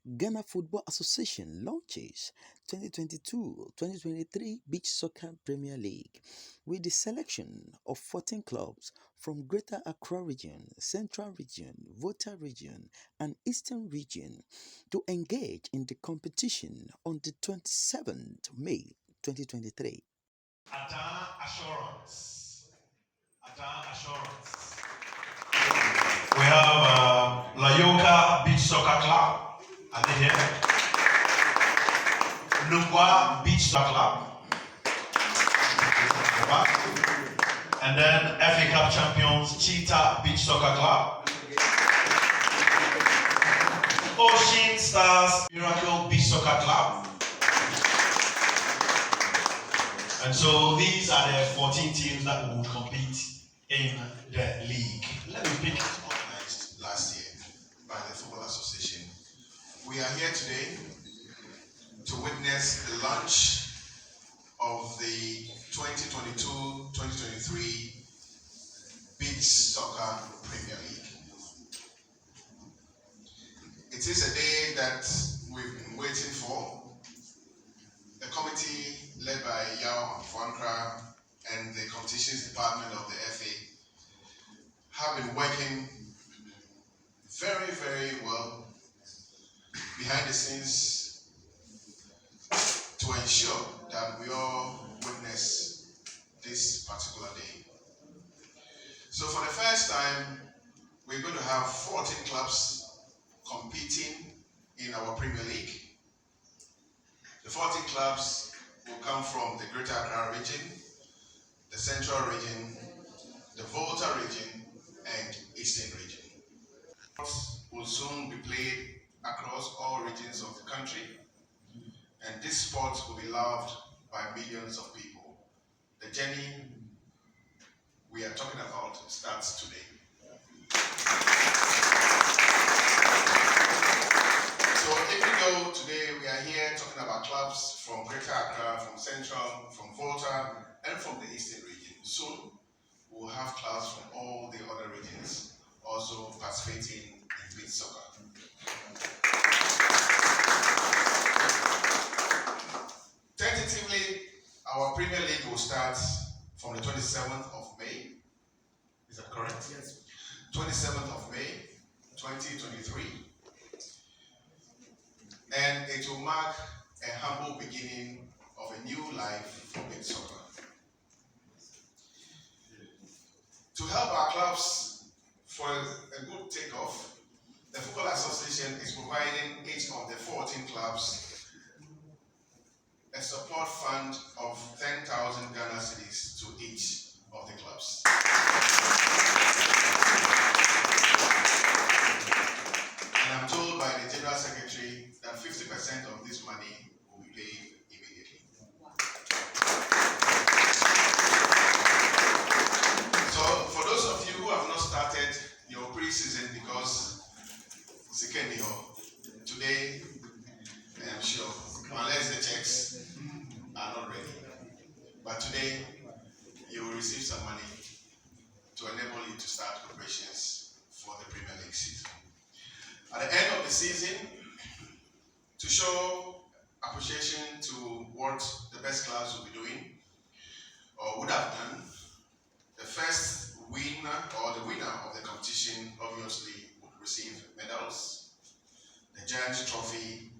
Ghana Football Association launches 2022-2023 Beach Soccer Premier League with the selection of 14 clubs from Greater Accra Region, Central Region, Volta Region, and Eastern Region to engage in the competition on the 27th May 2023. Adan Assurance. Adan Assurance. We have Layoka Beach Soccer Club. Are they here? Lungwa Beach Soccer Club. And then FA Cup champions Cheetah Beach Soccer Club. Ocean Stars Miracle Beach Soccer Club. And so these are the 14 teams that will compete in the league. Let me pick it organized last year by the Football Association. We are here today to witness the launch of the 2022-2023 Beach Soccer Premier League. It is a day that we've been waiting for. The committee led by Yao Fuankra and the competitions department of the FA have been working very, very well behind the scenes to ensure that we all witness this particular day. So for the first time, we're going to have 14 clubs competing in our Premier League. The 14 clubs will come from the Greater Accra region, the Central region, the Volta region, and Eastern region. Will soon be played across all regions of the country, and this sport will be loved by millions of people. The journey we are talking about starts today. So even though today we are here talking about clubs from Greater Accra, from Central, from Volta, and from the Eastern region, soon we'll have clubs from all the other regions also participating in beach soccer. Tentatively, our Premier League will start from the 27th of May. Is that correct? Yes. 27th of May, 2023. And it will mark a humble beginning of a new life for beach soccer. To help our clubs for a good takeoff, the Football Association is providing each of the 14 clubs a support fund of 10,000 Ghana cedis to each of the clubs. And I'm told by the General Secretary that 50% of this money will be paid immediately. So for those of you who have not started your pre-season because today, I am sure, unless the checks are not ready, but today you will receive some money to enable you to start preparations for the Premier League season. At the end of the season, to show appreciation to what the best clubs will be doing or would have done, the first winner or the winner of the competition obviously would receive medals, the Giant Trophy,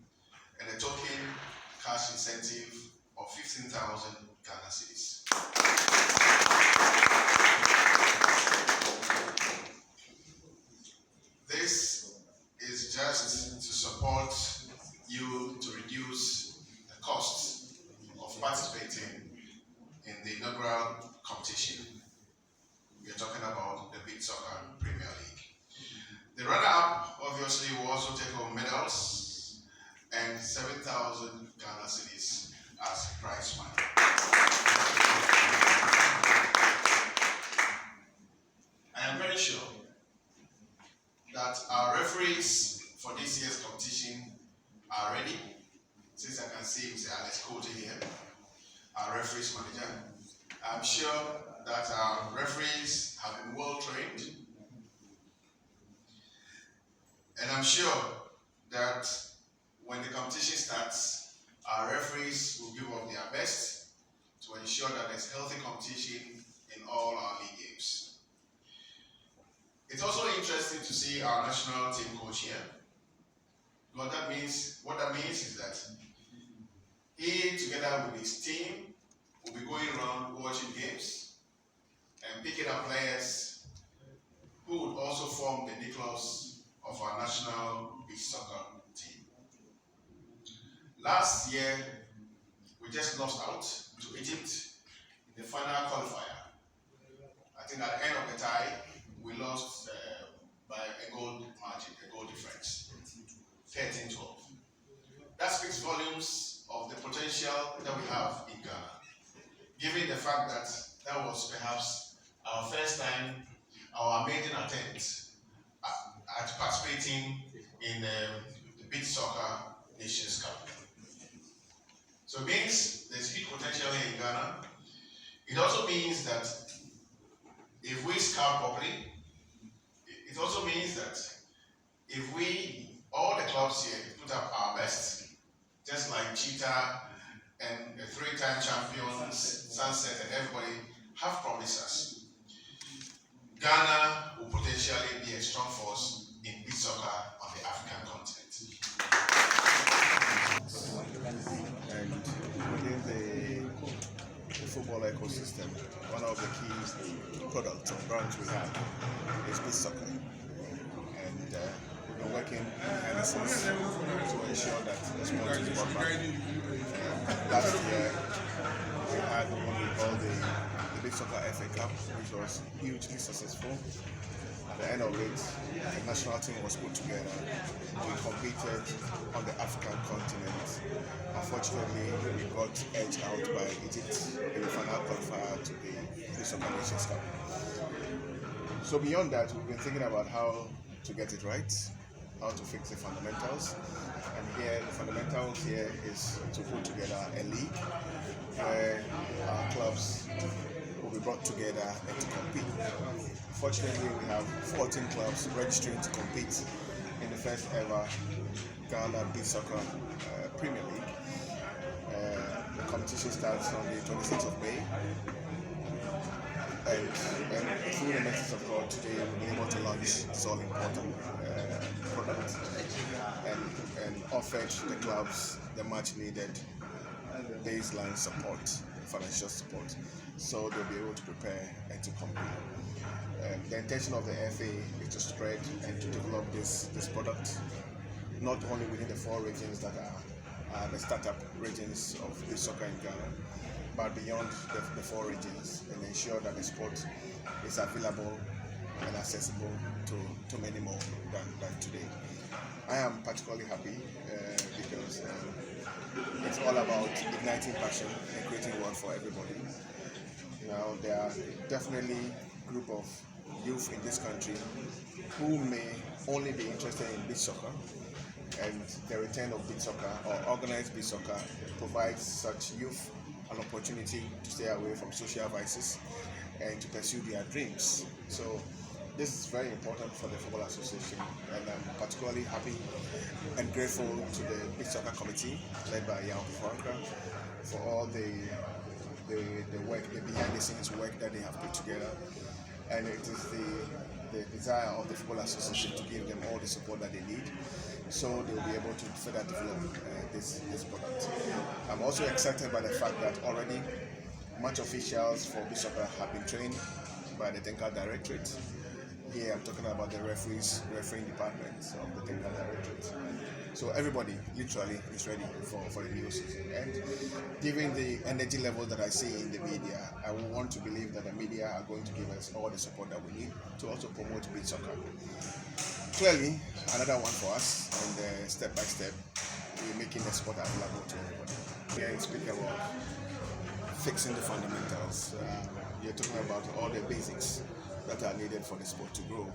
and a token cash incentive of 15,000 Ghana cedis. This is just to support you to reduce the costs of participating in the inaugural competition. We are talking about the Beach Soccer Premier League. The runner-up obviously will also take home medals and 7,000 Ghana cedis as prize money. I am very sure that our referees for this year's competition are ready. Since I can see Mr. Alex Cote here, our referees manager, I'm sure that our referees have been well trained. And I'm sure that when the competition starts, our referees will give up their best to ensure that there's healthy competition in all our league games. It's also interesting to see our national team coach here. What that means is that he, together with his team, will be going around watching games and picking up players who would also form the nucleus of our national beach soccer team. Last year, we just lost out to Egypt in the final qualifier. I think at the end of the tie, we lost by a goal margin, a goal difference, 13-12. That speaks volumes of the potential that we have in Ghana, given the fact that that was perhaps our first time, our maiden attempt at participating in the Beach Soccer Nations Cup. So it means there's huge potential here in Ghana. It also means that if we scout properly, it also means that if we, all the clubs here, put up our best, just like Cheetah and the three-time champions, Sunset, and everybody have promised us, Ghana will potentially be a strong force in beach soccer on the African continent. And within the football ecosystem, one of the key products or brands we have is beach soccer. And we've been working behind the scenes to ensure that the sport is brought back. Last year, we had what we call the Beach Soccer FA Cup, which was hugely successful. At the end of it, the national team was put together. We competed on the African continent. Unfortunately, we got edged out by Egypt in the final qualifier to the Beach Soccer Nations Cup. So beyond that, we've been thinking about how to get it right, how to fix the fundamentals. And here, the fundamentals here is to put together a league where our clubs will be brought together and to compete. Fortunately, we have 14 clubs registering to compete in the first ever Ghana Beach Soccer Premier League. The competition starts on the 26th of May. And through the message of God today, we'll be able to launch this all important product and offer the clubs the much needed baseline support, financial support, so they'll be able to prepare and to compete. The intention of the FA is to spread and to develop this product, not only within the 4 regions that are the startup regions of beach soccer in Ghana, but beyond the 4 regions, and ensure that the sport is available and accessible to many more than today. I am particularly happy because it's all about igniting passion and creating work for everybody. Now, there are definitely a group of youth in this country who may only be interested in beach soccer, and the return of beach soccer or organized beach soccer provides such youth an opportunity to stay away from social vices and to pursue their dreams. So this is very important for the Football Association, and I'm particularly happy and grateful to the Beach Soccer Committee led by Yao Franca for all the work, the behind the scenes work that they have put together. And it is the desire of the Football Association to give them all the support that they need, so they will be able to further develop this product. I'm also excited by the fact that already match officials for beach soccer have been trained by the Technical Directorate. Here I'm talking about the refereeing department of the Technical Directorate. So everybody literally is ready for the new season. And given the energy level that I see in the media, I want to believe that the media are going to give us all the support that we need to also promote beach soccer. Clearly, another one for us, and step by step, we're making the sport available to everybody. Here, speak about fixing the fundamentals. You're talking about all the basics that are needed for the sport to grow.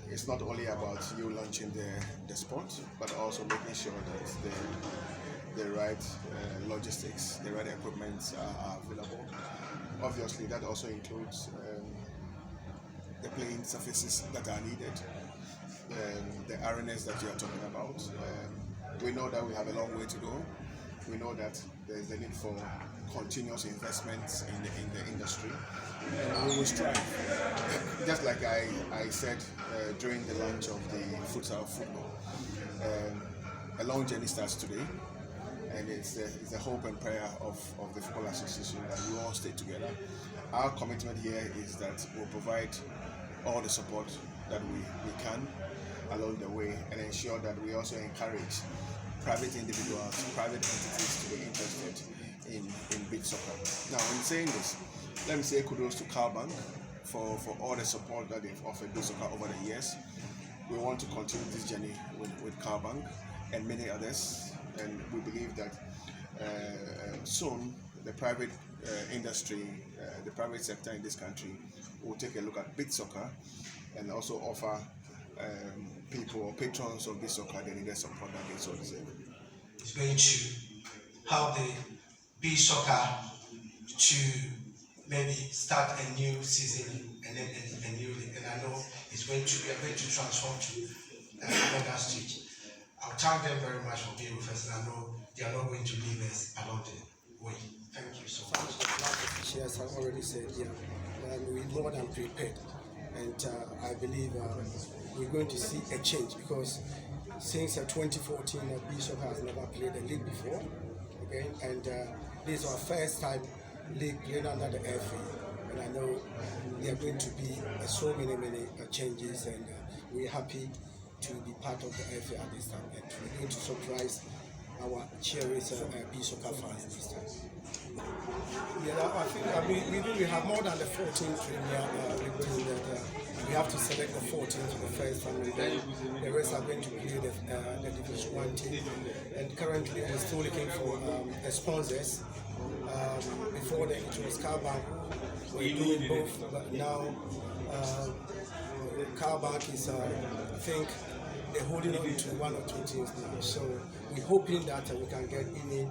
It's not only about you launching the sport, but also making sure that the right logistics, the right equipment are available. Obviously, that also includes the playing surfaces that are needed. the awareness that you are talking about. We know that we have a long way to go. We know that there is a need for continuous investments in the industry, and we will strive. Just like I said during the launch of the futsal football, a long journey starts today, and it's the hope and prayer of the Football Association that we all stay together. Our commitment here is that we'll provide all the support that we can along the way, and ensure that we also encourage private individuals, private entities to be interested in beach soccer. Now, in saying this, let me say kudos to CalBank for all the support that they've offered beach soccer over the years. We want to continue this journey with CalBank and many others, and we believe that soon the private industry, the private sector in this country will take a look at beach soccer and also offer people or patrons of beach soccer the needed support that they so deserve. It's going to help the beach soccer to maybe start a new season and then a new league. And I know we are going to transform to another stage. I'll thank them very much for being with us, and I know they are not going to leave us along the way. Thank you so much. Yes, I already said, we're more than prepared, and I believe we're going to see a change, because since 2014, beach soccer has never played a league before, okay, and this is our first time league playing under the FA, and I know there are going to be so many changes, and we're happy to be part of the FA at this time, and we're going to surprise our cherished beach soccer fans this time. Yeah, I think we have more than the 14 Premier League team that we have to select the 14 to the first time, and then the rest are going to play the Division 1 team. And currently we're still looking for sponsors. Before then it was CalBank. We're doing both, but now CalBank is, I think, they're holding on to one or two teams now. So we're hoping that we can get any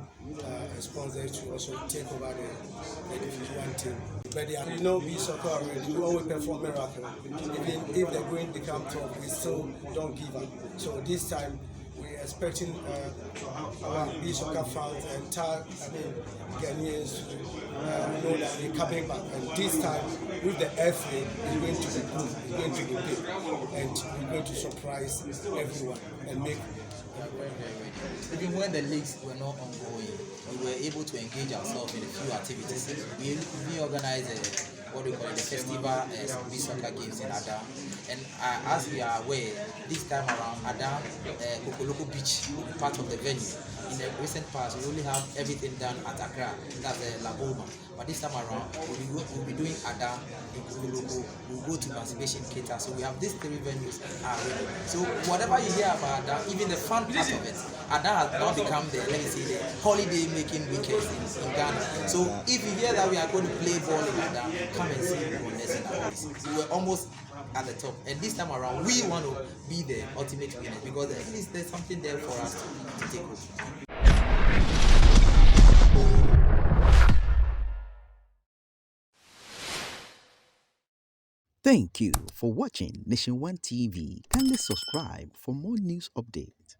sponsors to also take over the Division 1 team. But they are, beach soccer already. We always perform miracle. Even if the going become tough, we still don't give up. So this time we're expecting our beach soccer fans and Ghanaians to know that we're coming back. And this time with the FA, it's going to be good, it's going to be big, and we're going to surprise everyone and make. Even when the leagues were not ongoing, we were able to engage ourselves in a few activities. We organized what we call the festival beach soccer games in Adam. And as we are aware, this time around, Adam, Kokoloko Beach will be part of the venue. In the recent past, we only have everything done at Accra, that's Laboma. But this time around, we'll be doing Adam in Kokoloko, we'll go to Masturbation Cater. So we have these three venues already. So whatever you hear about Adam, even the fun part of it, Adam has now become the holiday making weekend in Ghana. So if you hear that we are going to play ball in Adam, come and see us. We were almost at the top, and this time around we want to be the ultimate winners, because at least there's something there for us to take home. Thank you for watching Nation One TV. Kindly subscribe for more news updates.